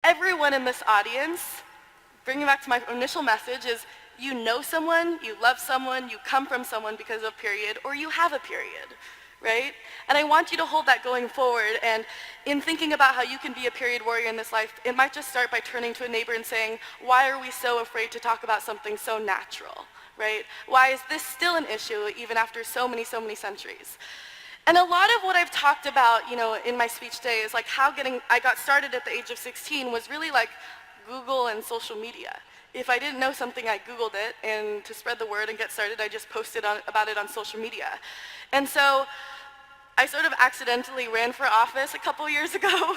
Everyone in this audience, bringing back to my initial message, is you know someone, you love someone, you come from someone because of period, or you have a period, right? And I want you to hold that going forward, and in thinking about how you can be a period warrior in this life, it might just start by turning to a neighbor and saying, why are we so afraid to talk about something so natural, right? Why is this still an issue even after so many centuries? And a lot of what I've talked about, in my speech today is like how I got started at the age of 16 was really like Google and social media. If I didn't know something, I Googled it, and to spread the word and get started, I just posted about it on social media. And so I sort of accidentally ran for office a couple years ago.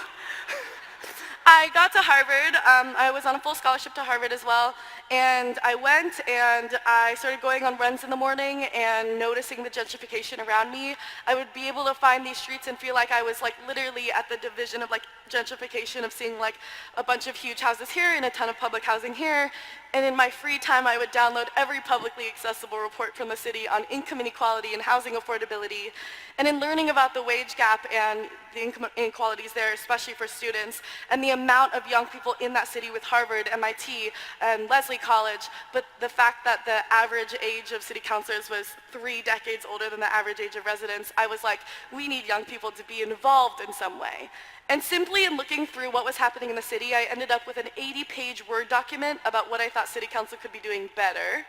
I got to Harvard. I was on a full scholarship to Harvard as well. And I went and I started going on runs in the morning and noticing the gentrification around me. I would be able to find these streets and feel like I was like literally at the division of like gentrification, of seeing like a bunch of huge houses here and a ton of public housing here. And in my free time, I would download every publicly accessible report from the city on income inequality and housing affordability. And in learning about the wage gap and the income inequalities there, especially for students, and the amount of young people in that city with Harvard, MIT, and Lesley College, but the fact that the average age of city councilors was 3 decades older than the average age of residents, I was like, we need young people to be involved in some way. And simply in looking through what was happening in the city, I ended up with an 80-page Word document about what I thought city council could be doing better.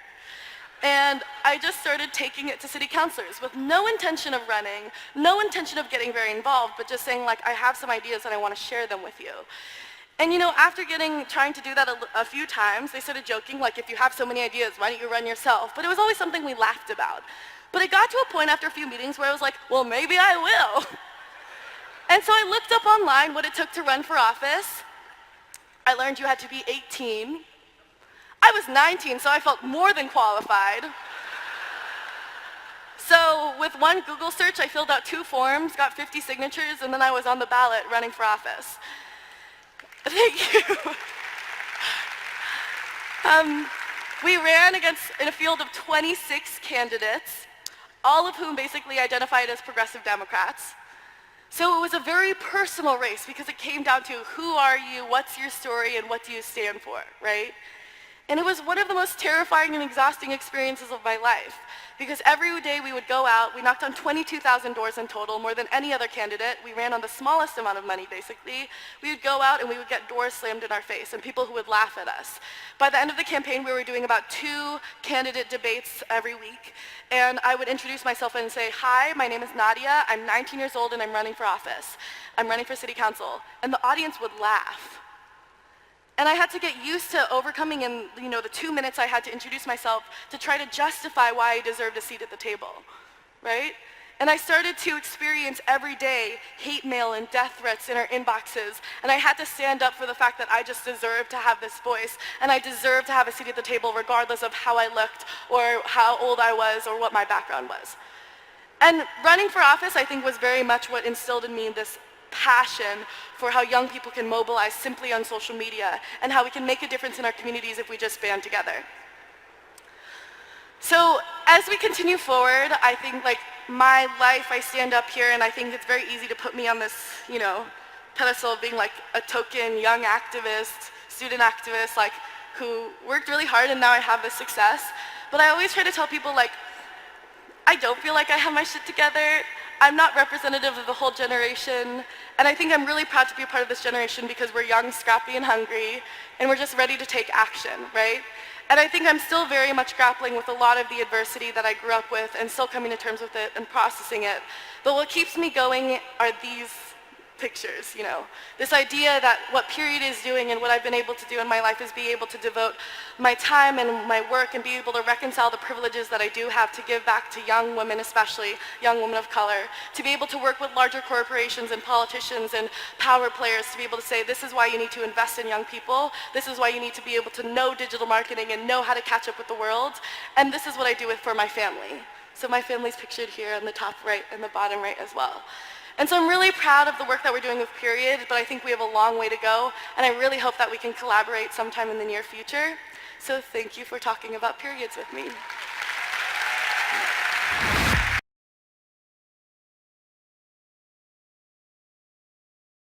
And I just started taking it to city councilors with no intention of running, no intention of getting very involved, but just saying like, I have some ideas and I want to share them with you. And after trying to do that a few times, they started joking, like, if you have so many ideas, why don't you run yourself? But it was always something we laughed about. But it got to a point after a few meetings where I was like, well, maybe I will. And so I looked up online what it took to run for office. I learned you had to be 18. I was 19, so I felt more than qualified. So with one Google search, I filled out 2 forms, got 50 signatures, and then I was on the ballot running for office. Thank you. We ran in a field of 26 candidates, all of whom basically identified as progressive Democrats. So it was a very personal race because it came down to who are you, what's your story, and what do you stand for, right? And it was one of the most terrifying and exhausting experiences of my life because every day we would go out, we knocked on 22,000 doors in total, more than any other candidate. We ran on the smallest amount of money, basically. We would go out and we would get doors slammed in our face and people who would laugh at us. By the end of the campaign, we were doing about 2 candidate debates every week. And I would introduce myself and say, hi, my name is Nadya. I'm 19 years old and I'm running for office. I'm running for city council. And the audience would laugh. And I had to get used to overcoming in the 2 minutes I had to introduce myself to try to justify why I deserved a seat at the table, right? And I started to experience every day hate mail and death threats in our inboxes. And I had to stand up for the fact that I just deserved to have this voice and I deserved to have a seat at the table regardless of how I looked or how old I was or what my background was. And running for office, I think, was very much what instilled in me this passion for how young people can mobilize simply on social media and how we can make a difference in our communities if we just band together. So as we continue forward, I think like my life, I stand up here and I think it's very easy to put me on this, pedestal of being like a token young activist, student activist, like who worked really hard and now I have this success. But I always try to tell people like, I don't feel like I have my shit together. I'm not representative of the whole generation, and I think I'm really proud to be a part of this generation because we're young, scrappy, and hungry, and we're just ready to take action, right? And I think I'm still very much grappling with a lot of the adversity that I grew up with and still coming to terms with it and processing it. But what keeps me going are these pictures, This idea that what period is doing and what I've been able to do in my life is be able to devote my time and my work and be able to reconcile the privileges that I do have to give back to young women, especially young women of color, to be able to work with larger corporations and politicians and power players to be able to say, this is why you need to invest in young people, this is why you need to be able to know digital marketing and know how to catch up with the world, and this is what I do for my family. So my family's pictured here on the top right and the bottom right as well. And so I'm really proud of the work that we're doing with Period, but I think we have a long way to go, and I really hope that we can collaborate sometime in the near future. So thank you for talking about periods with me.